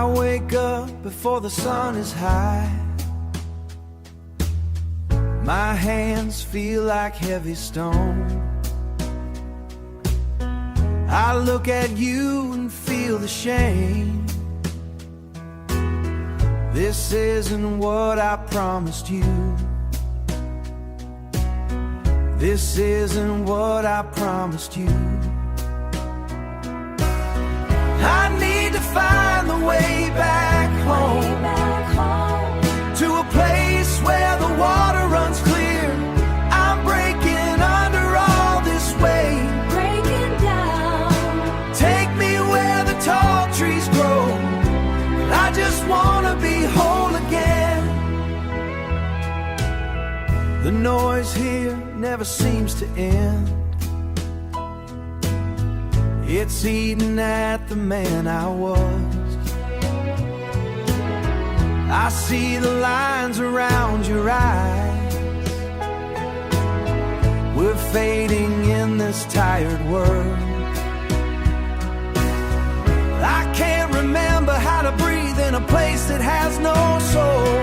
I wake up before the sun is high. My hands feel like heavy stone. I look at you and feel the shame. This isn't what I promised you. This isn't what I promised you. I need to find the way back home, to a place where the water runs clear. I'm breaking under all this weight, breaking down. Take me where the tall trees grow. I just wanna be whole again. The noise here never seems to end. It's eating at the man I was. I see the lines around your eyes. We're fading in this tired world. I can't remember how to breathe in a place that has no soul.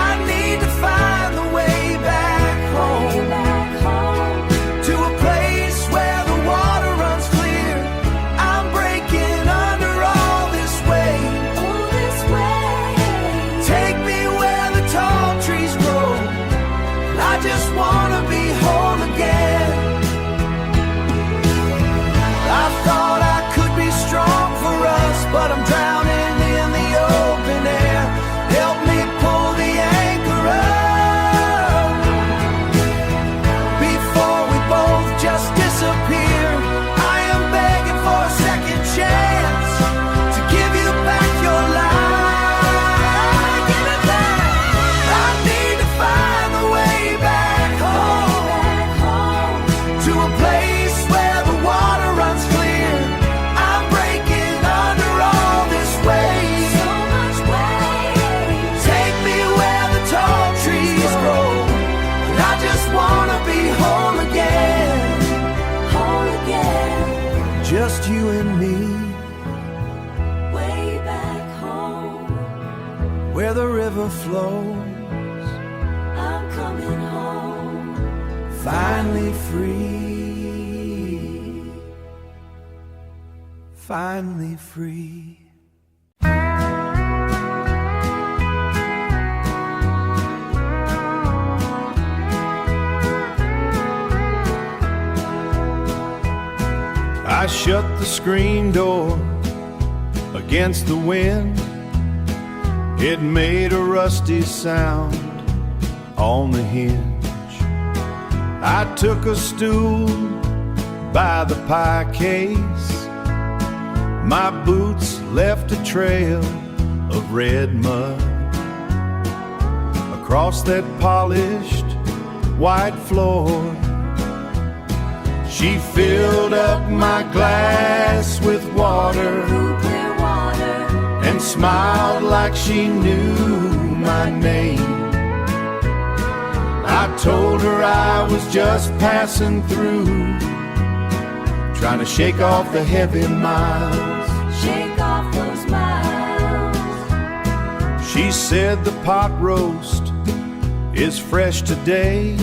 I need to find the way back home, to a place where the water runs clear. I'm breaking under all this weight. Take me where the tall trees grow. I just wanna be whole again. I thought I could be strong for us, but I'm drowning in the open air. Help me pull the anchor up before we both just disappear. I am begging for a second chance to give you back your life. Give it back. I need to find the way back home, to a place where the water runs clear. I'm breaking under all this weight. So much weight. Take me where the tall trees grow. And I just wanna be whole again. Whole again. Just you and me, Way back home. where the river flows, I'm coming home. finally free, finally free. I shut the screen door against the wind. It made a rusty sound on the hinge. I took a stool by the pie case. My boots left a trail of red mud across that polished white floor. She filled up my glass with water Clear water. and smiled like she knew my name. I told her I was just passing through, trying to shake off the heavy miles. Shake off those miles. She said the pot roast is fresh today,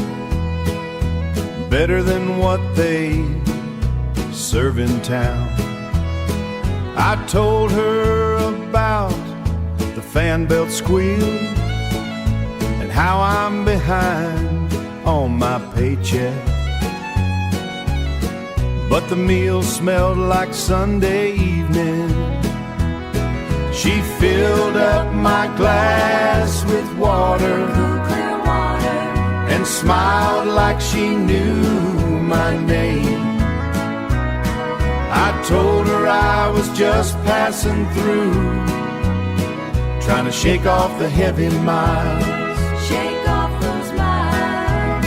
better than what they serve in town. I told her about the fan belt squeal and how I'm behind on my paycheck. But the meal smelled like Sunday evening. She filled up my glass with water Clear water. and smiled like she knew my name. I told her I was just passing through, trying to shake off the heavy miles. Shake off those miles.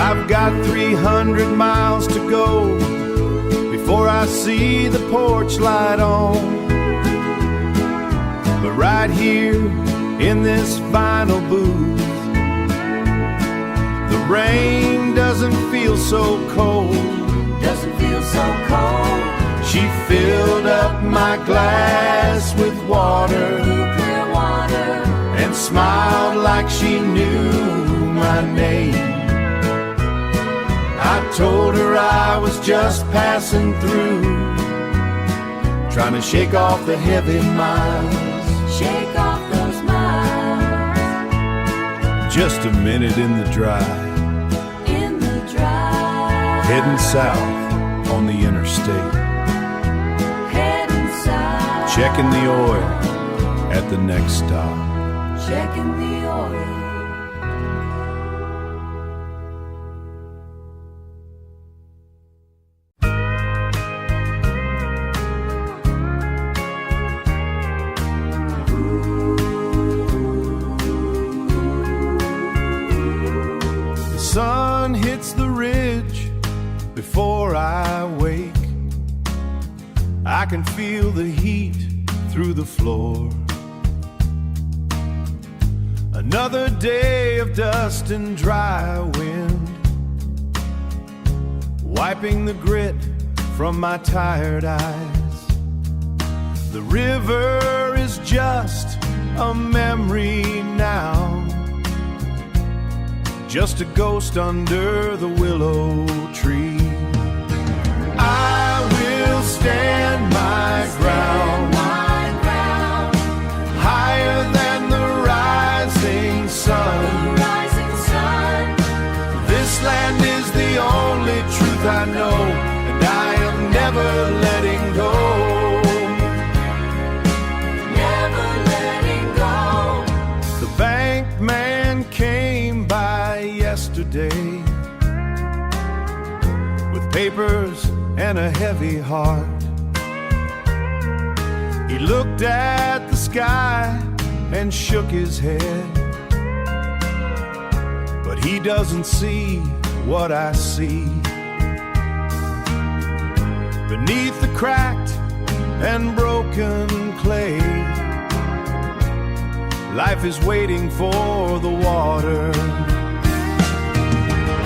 I've got 300 miles to go before I see the porch light on. But right here in this vinyl booth, the rain doesn't feel so cold. Doesn't feel so cold. She filled up my glass with water, clear water, and smiled like she knew my name. I told her I was just passing through, trying to shake off the heavy miles. shake off those miles. Just a minute in the drive, In the drive, heading south on the interstate, heading south, checking the oil at the next stop. checking the oil. The sun hits the ridge before I wake. I can feel the heat through the floor. Another day of dust and dry wind, wiping the grit from my tired eyes. The river is just a memory now, just a ghost under the willow tree. I will stand my ground, higher than the rising sun. This land is the only truth I know, and I am never letting go. Never letting go. The bank man came by yesterday with papers and a heavy heart. He looked at the sky and shook his head, but he doesn't see what I see. Beneath the cracked and broken clay, life is waiting for the water.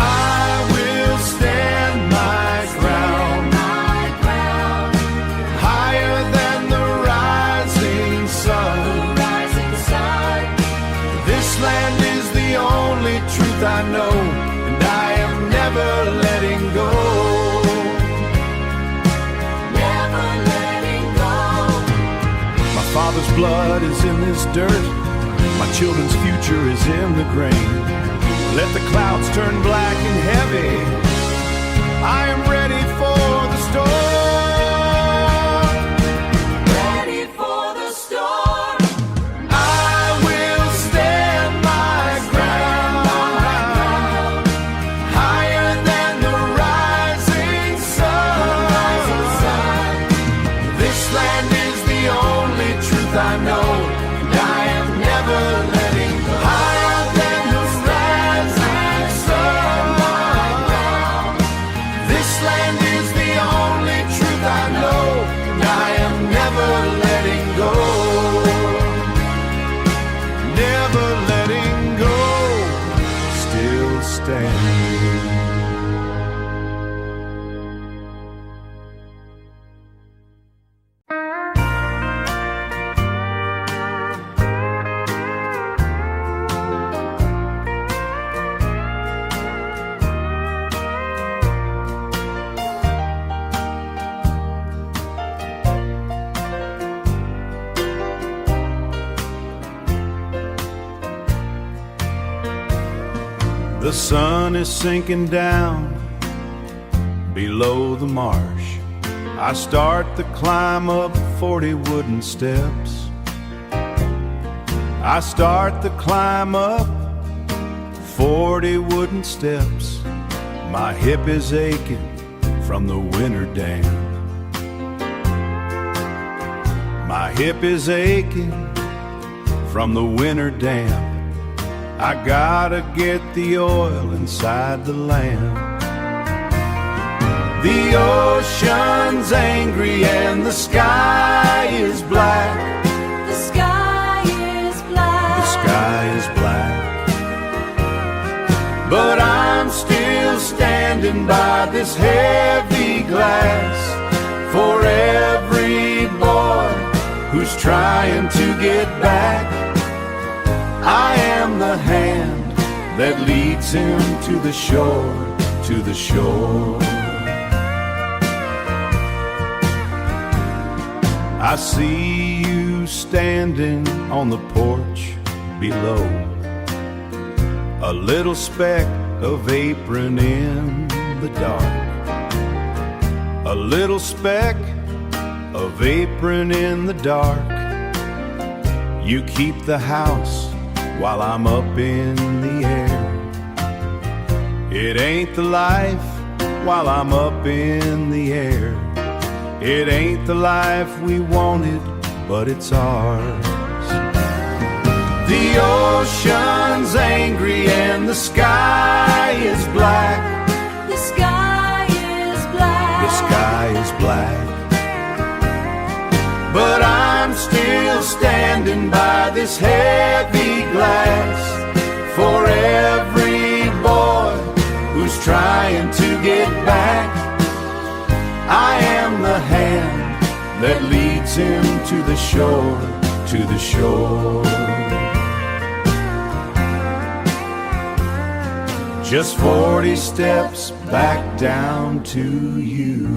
I will stand my ground, higher than the rising sun. This land is the only truth I know, and I am never letting go. Never letting go. My father's blood is in this dirt, my children's future is in the grain. Let the clouds turn black and heavy, I am ready for the storm. Ready for the storm. I will stand my ground, higher than the rising sun. This land is the only truth I know, and I am never letting go. Higher than the rising sun. This land is the only truth I know, and I am never letting go. Never letting go. Still standing. The sun is sinking down below the marsh. I start the climb up 40 wooden steps. I start the climb up 40 wooden steps. My hip is aching from the winter damp. My hip is aching from the winter damp. I gotta get the oil inside the lamp. The ocean's angry and the sky is black. The sky is black. The sky is black. But I'm still standing by this heavy glass, For every boy who's trying to get back, I am the hand that leads him to the shore, to the shore. I see you standing on the porch below, a little speck of apron in the dark, a little speck of apron in the dark. You keep the house while I'm up in the air. It ain't the life while I'm up in the air. It ain't the life we wanted, but it's ours. The ocean's angry and the sky is black. The sky is black. The sky is black. But I'm still standing by this heavy glass. For every boy who's trying to get back, I am the hand that leads him to the shore, to the shore. Just 40 steps back down to you.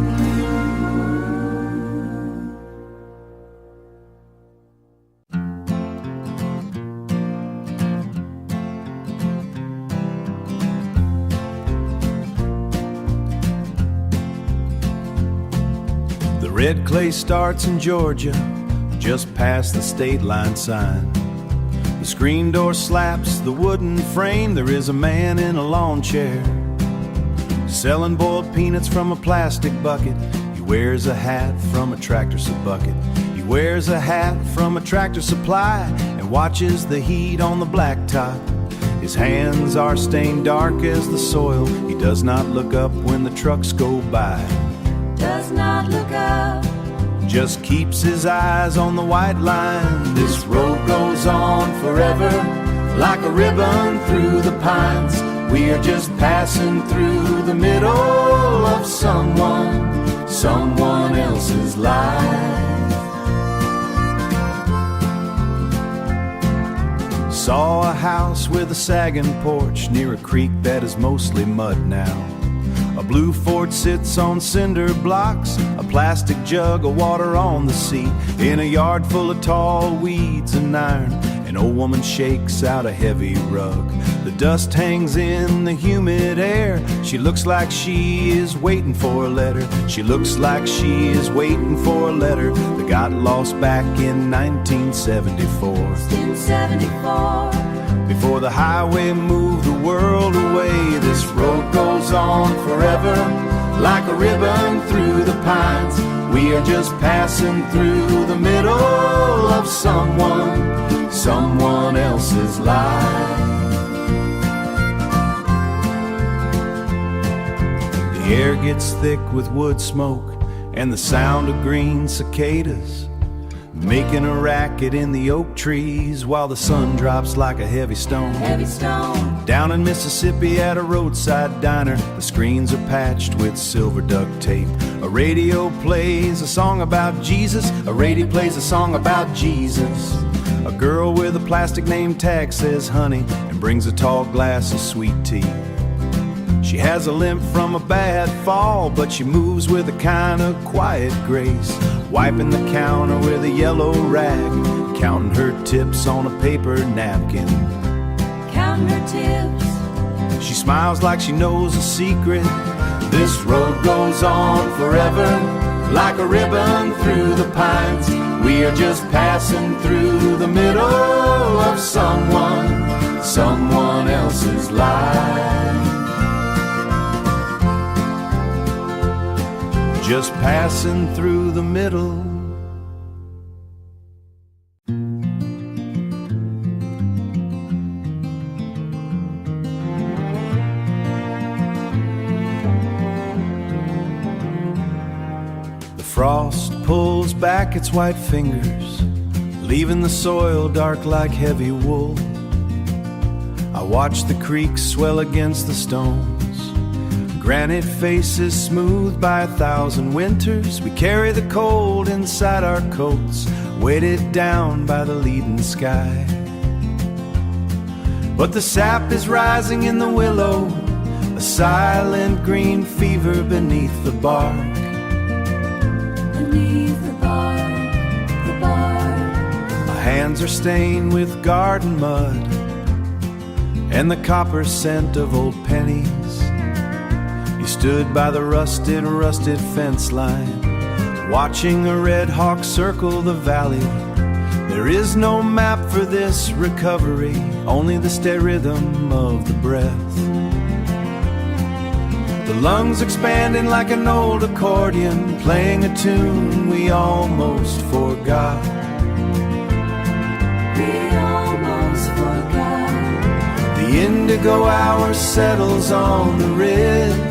The red clay starts in Georgia, just past the state line sign. The screen door slaps the wooden frame. There is a man in a lawn chair, selling boiled peanuts from a plastic bucket. He wears a hat from a Tractor bucket. He wears a hat from a Tractor Supply and watches the heat on the blacktop. His hands are stained dark as the soil. He does not look up when the trucks go by. Does not look up. Just keeps his eyes on the white line. This road goes on forever, like a ribbon through the pines. We are just passing through the middle of someone else's life. Saw a house with a sagging porch near a creek that is mostly mud now. A blue Ford sits on cinder blocks, a plastic jug of water on the seat. In a yard full of tall weeds and iron, an old woman shakes out a heavy rug. The dust hangs in the humid air. She looks like she is waiting for a letter. She looks like she is waiting for a letter that got lost back in 1974. 1974. Before the highway moved the world away, this road goes on forever, like a ribbon through the pines. We are just passing through the middle of someone else's life. The air gets thick with wood smoke and the sound of green cicadas, making a racket in the oak trees while the sun drops like a heavy stone. Heavy stone. Down in Mississippi at a roadside diner, the screens are patched with silver duct tape. A radio plays a song about Jesus. A radio plays a song about Jesus. A girl with a plastic name tag says honey and brings a tall glass of sweet tea. She has a limp from a bad fall, but she moves with a kind of quiet grace, wiping the counter with a yellow rag, counting her tips on a paper napkin. Counting her tips. She smiles like she knows a secret. This road goes on forever, like a ribbon through the pines. We are just passing through the middle of someone else's life. Just passing through the middle. The frost pulls back its white fingers, leaving the soil dark like heavy wool. I watch the creek swell against the stones, Granite faces smoothed by 1,000 winters. We carry the cold inside our coats, weighted down by the leaden sky. But the sap is rising in the willow, a silent green fever beneath the bark. Beneath the bark, the bark. My hands are stained with garden mud and the copper scent of old pennies. He stood by the rusted fence line, watching a red hawk circle the valley. There is no map for this recovery, only the steady rhythm of the breath. The lungs expanding like an old accordion, playing a tune we almost forgot. We almost forgot. The indigo hour settles on the ridge,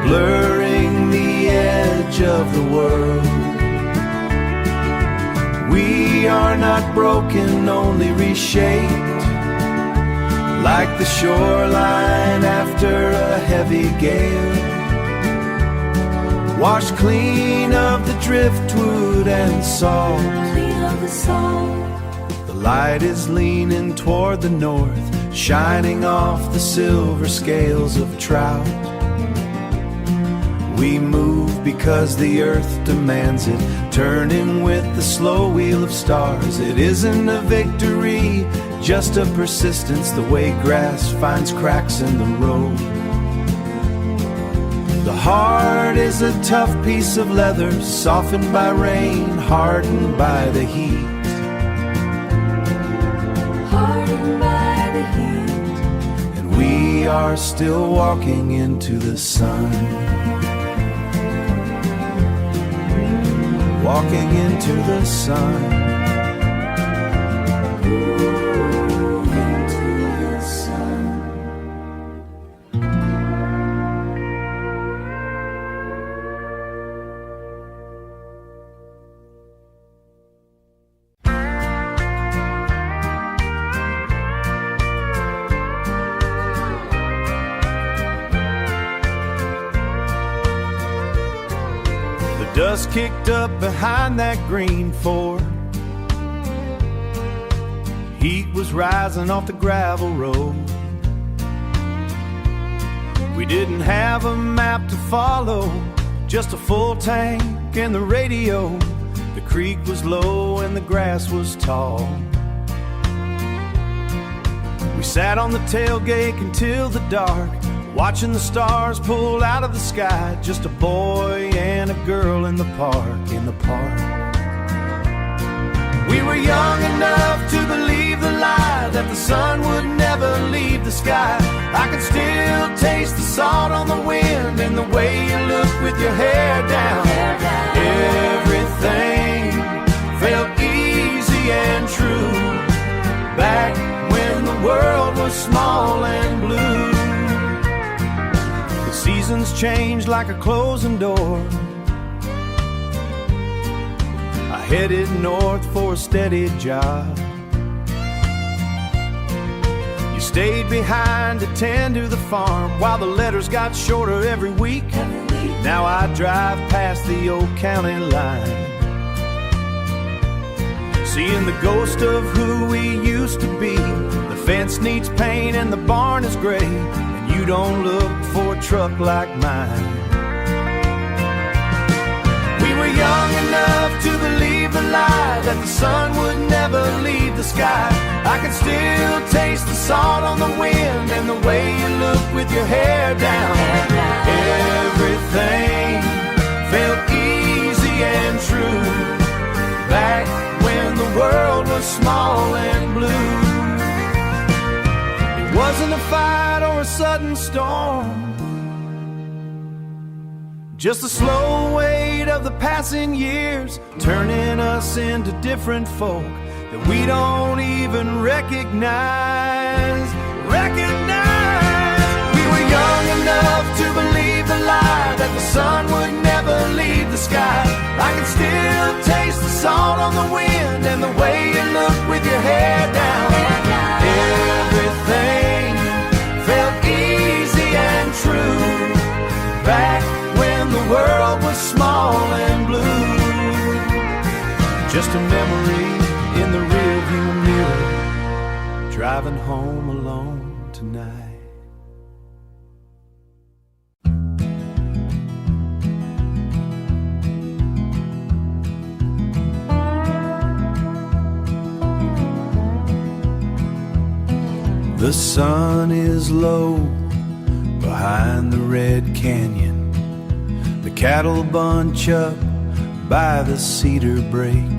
blurring the edge of the world. We are not broken, only reshaped, like the shoreline after a heavy gale, washed clean of the driftwood and salt. Clean of the salt. The light is leaning toward the north, shining off the silver scales of trout. We move because the earth demands it, turning with the slow wheel of stars. It isn't a victory, just a persistence, the way grass finds cracks in the road. The heart is a tough piece of leather, softened by rain, hardened by the heat. Hardened by the heat. And we are still walking into the sun, walking into the sun. Into the sun. Dust kicked up behind that green Ford. Heat was rising off the gravel road. We didn't have a map to follow, just a full tank and the radio. The creek was low and the grass was tall. We sat on the tailgate until the dark, watching the stars pull out of the sky. Just a boy and a girl in the park, in the park. We were young enough to believe the lie that the sun would never leave the sky. I can still taste the salt on the wind and the way you look with your hair down. Everything felt easy and true, back when the world was small and blue. Seasons change like a closing door. I headed north for a steady job. You stayed behind to tend to the farm while the letters got shorter every week. Now I drive past the old county line, seeing the ghost of who we used to be. The fence needs paint and the barn is gray, you don't look for a truck like mine. We were young enough to believe the lie that the sun would never leave the sky. I can still taste the salt on the wind and the way you look with your hair down. Everything felt easy and true, back when the world was small and blue. It wasn't a fight or a sudden storm, just the slow weight of the passing years, turning us into different folk that we don't even recognize. We were young enough to believe the lie that the sun would never leave the sky. I can still taste the salt on the wind and the way you look with your hair down. Everything felt easy driving home alone tonight. The sun is low behind the Red Canyon. The cattle bunch up by the cedar break.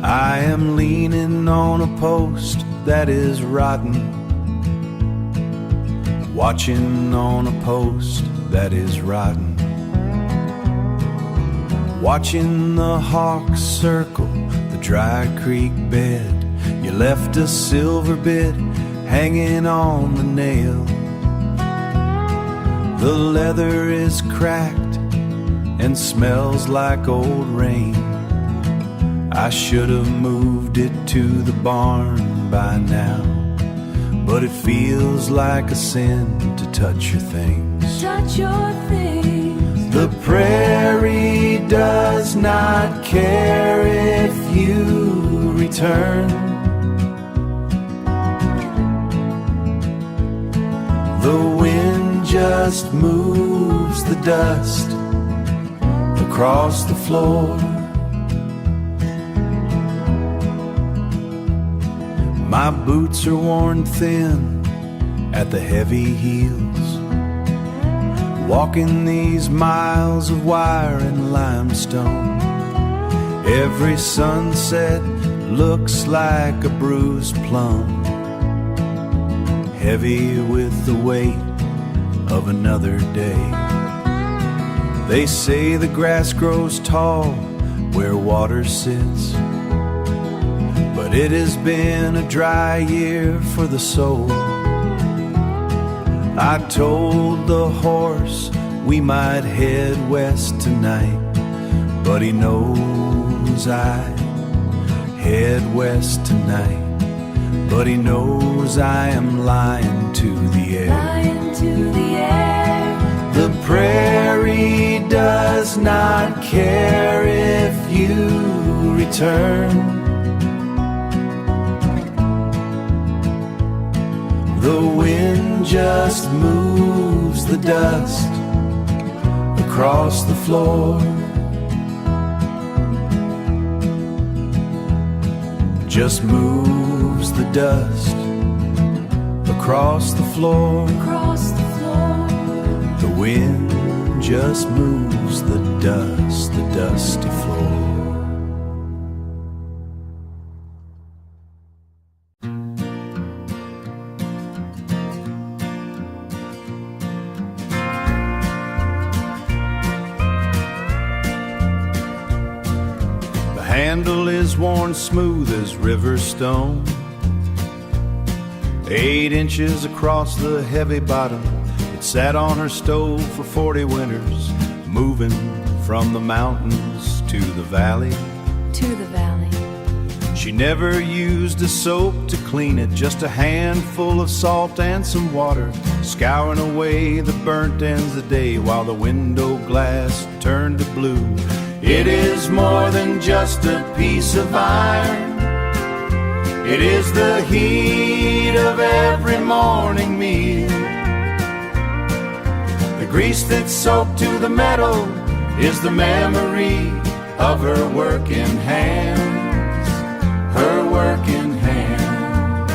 I am leaning on a post that is rotten, watching on a post that is rotten, watching the hawks circle the dry creek bed. You left a silver bit hanging on the nail. The leather is cracked and smells like old rain. I should have moved it to the barn by now, but it feels like a sin to touch your things. Touch your things. The prairie does not care if you return. The wind just moves the dust across the floor. My boots are worn thin at the heavy heels, walking these miles of wire and limestone. Every sunset looks like a bruised plum, heavy with the weight of another day. They say the grass grows tall where water sits, but it has been a dry year for the soul. I told the horse we might head west tonight, but he knows I head west tonight. But he knows I am lying to the air. Lying to the air. The prairie does not care if you return. The wind just moves the dust across the floor. Just moves the dust across the floor. Across the floor. The wind just moves the dusty floor. The handle is worn smooth as river stone, 8 inches across the heavy bottom. It sat on her stove for 40 winters, moving from the mountains to the valley. To the valley. She never used a soap to clean it, just a handful of salt and some water, scouring away the burnt ends of the day while the window glass turned to blue. It is more than just a piece of iron. It is the heat of every morning meal. The grease that's soaked to the metal is the memory of her working hands. Her working hands.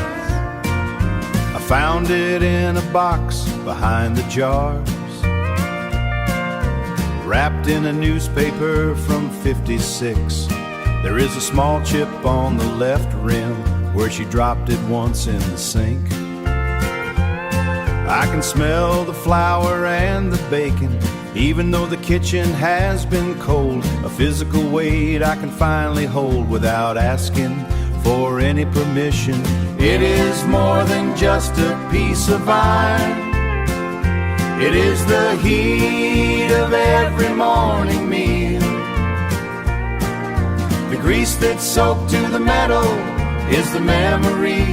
I found it in a box behind the jars, wrapped in a newspaper from '56. There is a small chip on the left rim where she dropped it once in the sink. I can smell the flour and the bacon, even though the kitchen has been cold. A physical weight I can finally hold without asking for any permission. It is more than just a piece of iron. It is the heat of every morning meal. The grease that's soaked to the metal is the memory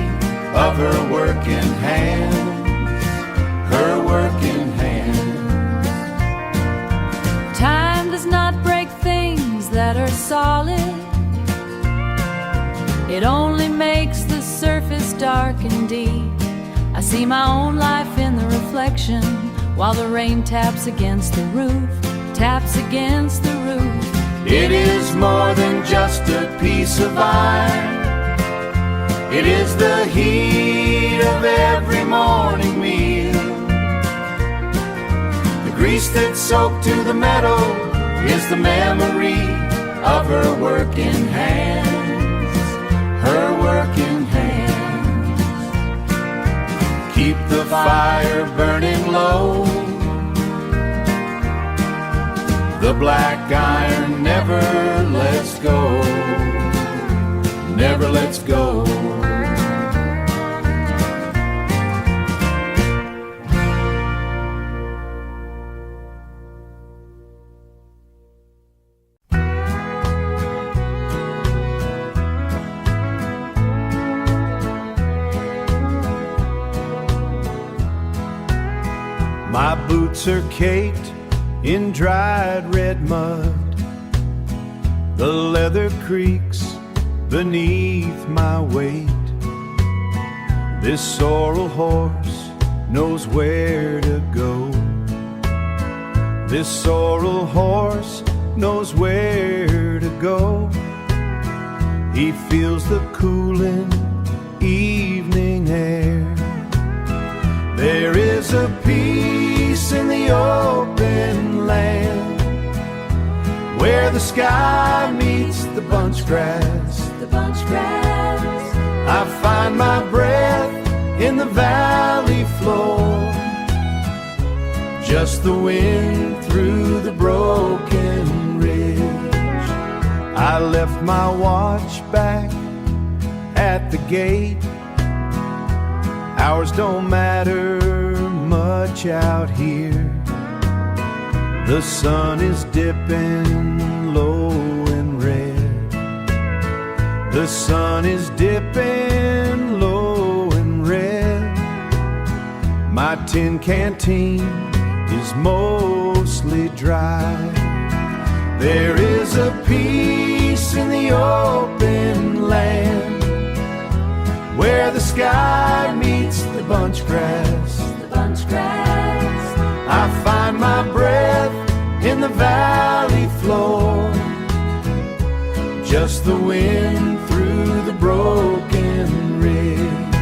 of her working hands. Her working hands. Time does not break things that are solid. It only makes the surface dark see my own life in the reflection, while the rain taps against the roof, taps against the roof. It is more than just a piece of iron. It is the heat of every morning meal. The grease that's soaked to the metal is the memory of her working hands, her working hands. Keep the fire burning low. The black iron never lets go, never lets go. My boots are caked in dried red mud. The leather creaks beneath my weight. This sorrel horse knows where to go. This sorrel horse knows where to go. He feels the cooling evening air. There is a peace in the open land, where the sky meets the bunch grass. The bunch grass. I find my breath in the valley floor, just the wind through the broken ridge. I left my watch back at the gate. Hours don't matter much out here. The sun is dipping low and red. The sun is dipping low and red. My tin canteen is mostly dry. There is a peace in the open land, where the sky meets the bunch grass. The bunch grass. I find my breath in the valley floor, just the wind through the broken ridge.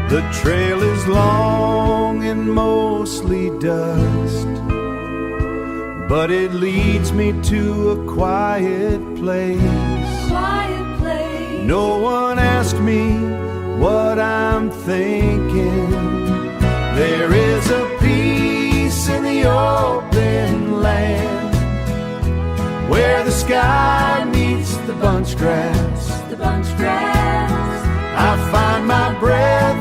The trail is long and mostly dust, but it leads me to a quiet place. Quiet place. No one asked me what I'm thinking. There is a peace in the open land, where the sky meets the bunch grass. The bunch grass. I find my breath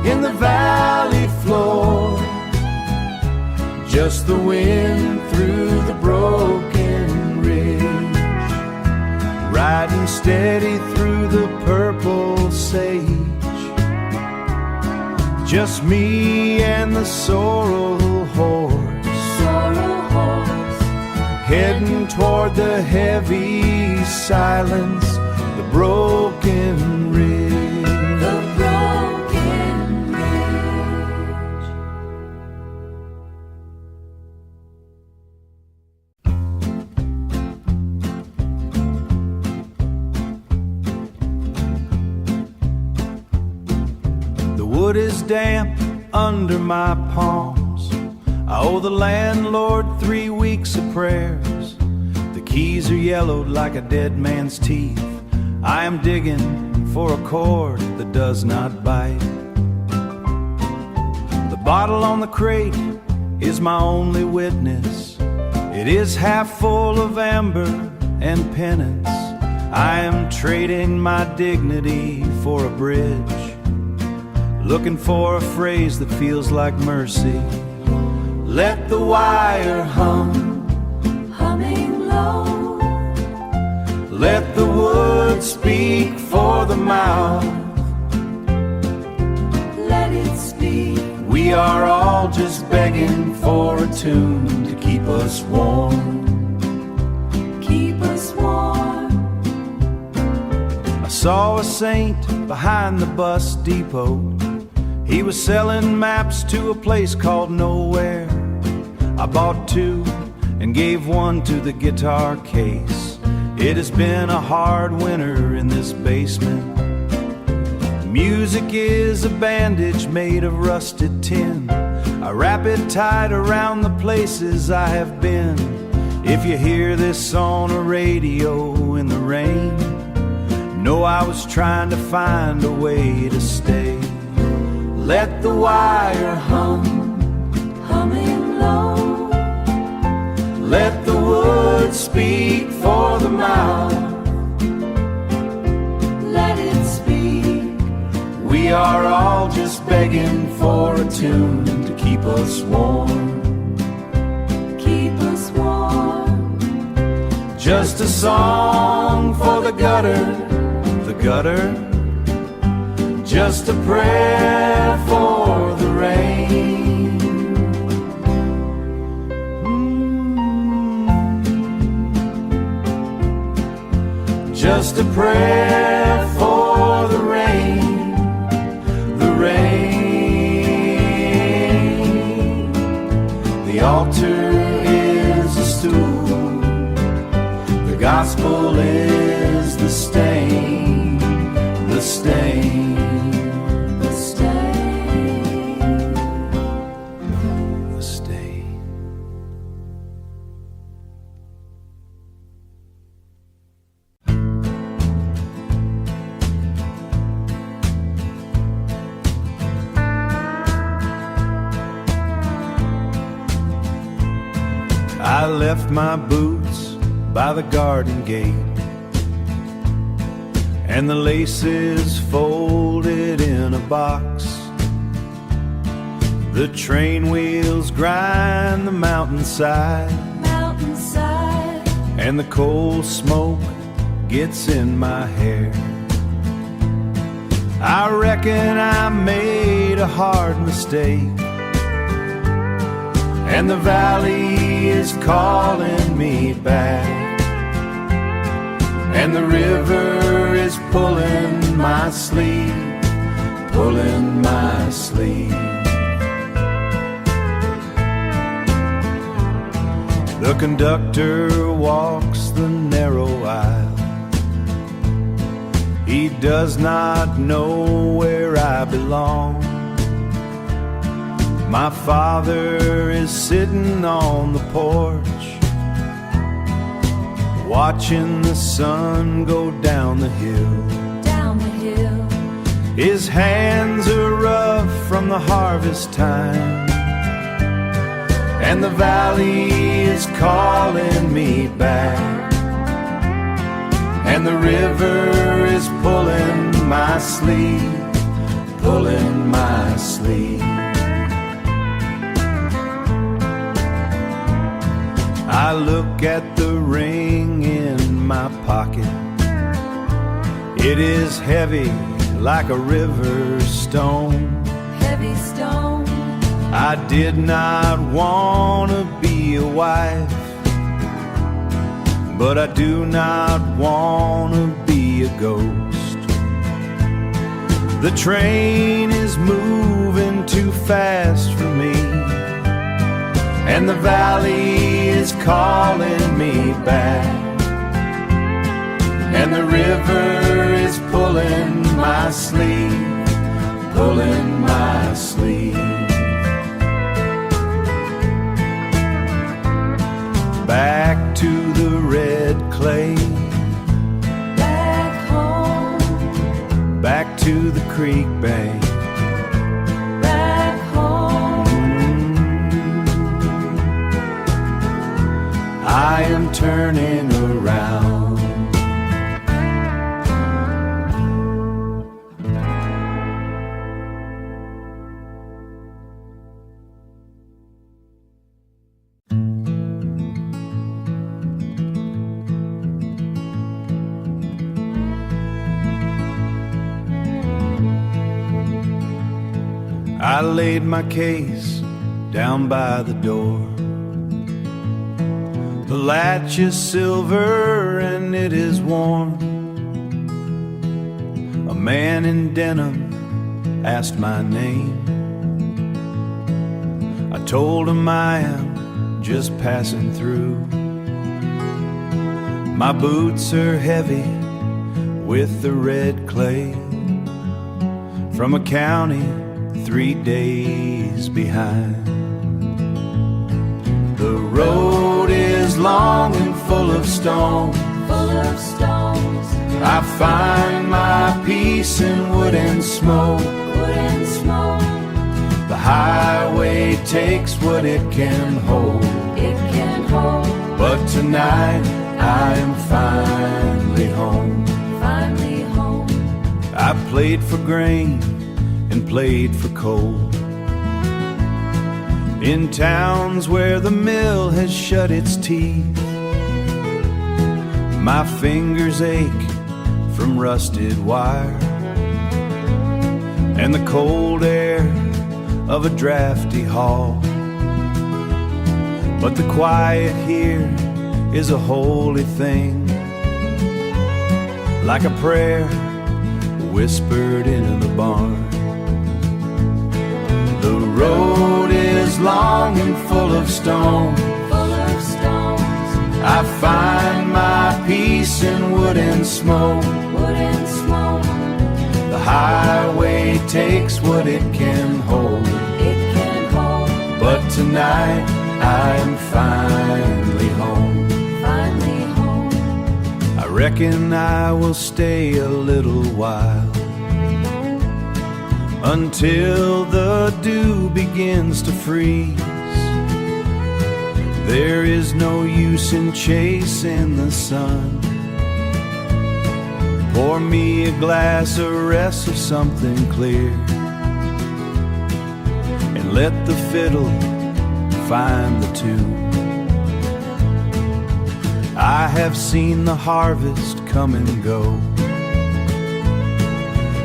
in the valley floor, just the wind through the broken ridge. Riding steady through the purple sage, just me and the sorrel horse, Sorrel horse. heading toward the heavy silence, the broken ridge. The broken ridge. The wood is damp under my palms. I owe the landlord 3 weeks of prayers. The keys are yellowed like a dead man's teeth. I am digging for a cord that does not bite. The bottle on the crate is my only witness. It is half full of amber and penance. I am trading my dignity for a bridge, looking for a phrase that feels like mercy. Let the wire hum, Humming low. let the wood speak for the mouth. Let it speak. We are all just begging for a tune to keep us warm. Keep us warm. I saw a saint behind the bus depot. He was selling maps to a place called Nowhere. I bought two and gave one to the guitar case. It has been a hard winter in this basement. Music is a bandage made of rusted tin. I wrap it tight around the places I have been. If you hear this on a radio in the rain, know I was trying to find a way to stay. Let the wire hum, Humming low, let the wood speak for the mouth. let it speak. We are all just begging for a tune to keep us warm. Keep us warm. Just a song for the gutter, the gutter. Just a prayer for the rain. Just a prayer for the rain, the rain. The altar is a stool, the gospel is the stain, the stain, The stain. the stain. I left my boots by the garden gate, and the laces folded in a box. The train wheels grind the mountainside, Mountainside. and the coal smoke gets in my hair. I reckon I made a hard mistake, and the valley is calling me back, and the river is pulling my sleeve, pulling my sleeve. The conductor walks the narrow aisle. He does not know where I belong. My father is sitting on the porch, watching the sun go down the hill. Down the hill. His hands are rough from the harvest time, and the valley is calling me back, and the river is pulling my sleeve, pulling my sleeve. I look at the ring in my pocket. It is heavy like a river stone. Heavy stone. I did not want to be a wife, but I do not want to be a ghost. The train is moving too fast for me, and the valley is calling me back, and the river is pulling my sleeve, pulling my sleeve. Back to the red clay, Back home. back to the creek bank. Back home. I am turning around. I laid my case down by the door. The latch is silver and it is warm. A man in denim asked my name. I told him I am just passing through. My boots are heavy with the red clay from a county 3 days behind. The road is long and full of stones. I find my peace in wood and smoke. The highway takes what it can hold. But tonight I am finally home. I played for grain and played for coal in towns where the mill has shut its teeth. My fingers ache from rusted wire and the cold air of a drafty hall. But the quiet here is a holy thing, like a prayer whispered into the barn. The road is long and full of stones. I find my peace in wood and smoke. The highway takes what it can hold. But tonight I am finally home. I reckon I will stay a little while, until the dew begins to freeze. There is no use in chasing the sun. Pour me a glass of rest or something clear, and let the fiddle find the tune. I have seen the harvest come and go,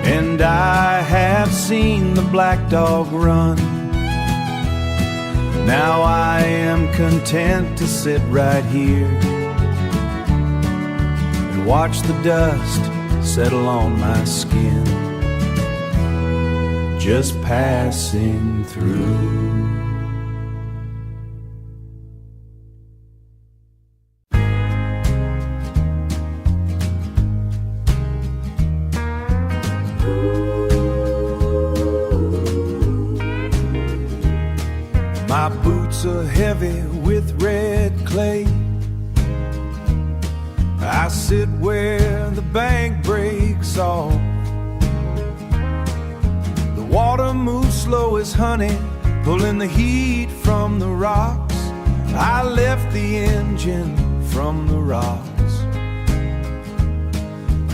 and I have seen the black dog run. Now I am content to sit right here and watch the dust settle on my skin, just passing through. My boots are heavy with red clay. I sit where the bank breaks off. The water moves slow as honey, pulling the heat from the rocks. I left the engine from the rocks.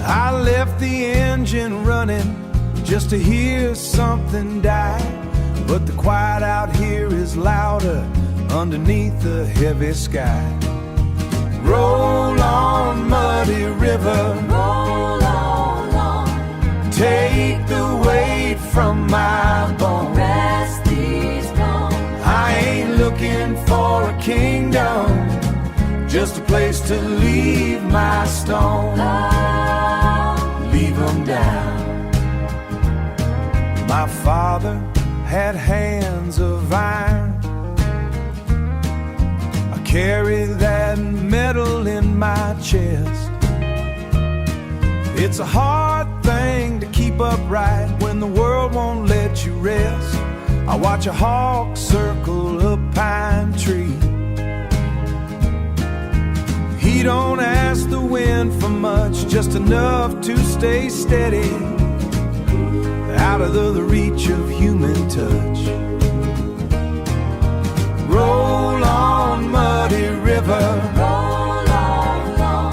I left the engine running just to hear something die. But the quiet out here is louder underneath the heavy sky. Roll on, muddy river, roll on. Take the weight from my bones. Rest these bones. I ain't looking for a kingdom, just a place to leave my stones. Leave them down. My father had hands of iron. I carry that metal in my chest. It's a hard thing to keep upright when the world won't let you rest. I watch a hawk circle a pine tree. He don't ask the wind for much, just enough to stay steady, out of the reach of human touch. Roll on, muddy river, roll on.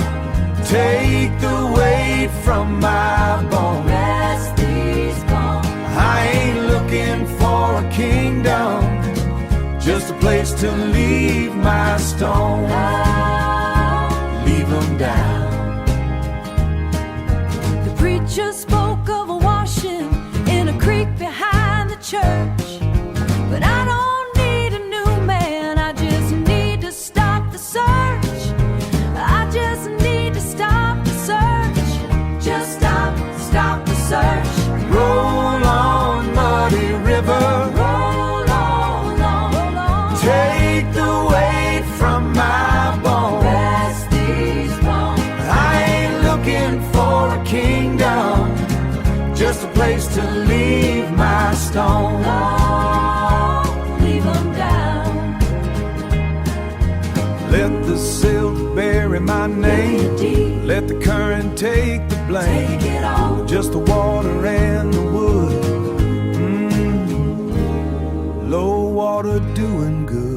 Take the weight from my bones. Rest these bones. I ain't looking for a kingdom, just a place to leave my stones. Leave them down. The preacher spoke of a washing in a creek behind the church, but I don't need a new man, I just need to stop the search. I just need to stop the search. Just stop the search. Roll on, a kingdom, just a place to leave my stone. Oh, leave 'em down. Let the silt bury my name, Deep, let the current take the blame. take it all. Just the water and the wood, low water doing good.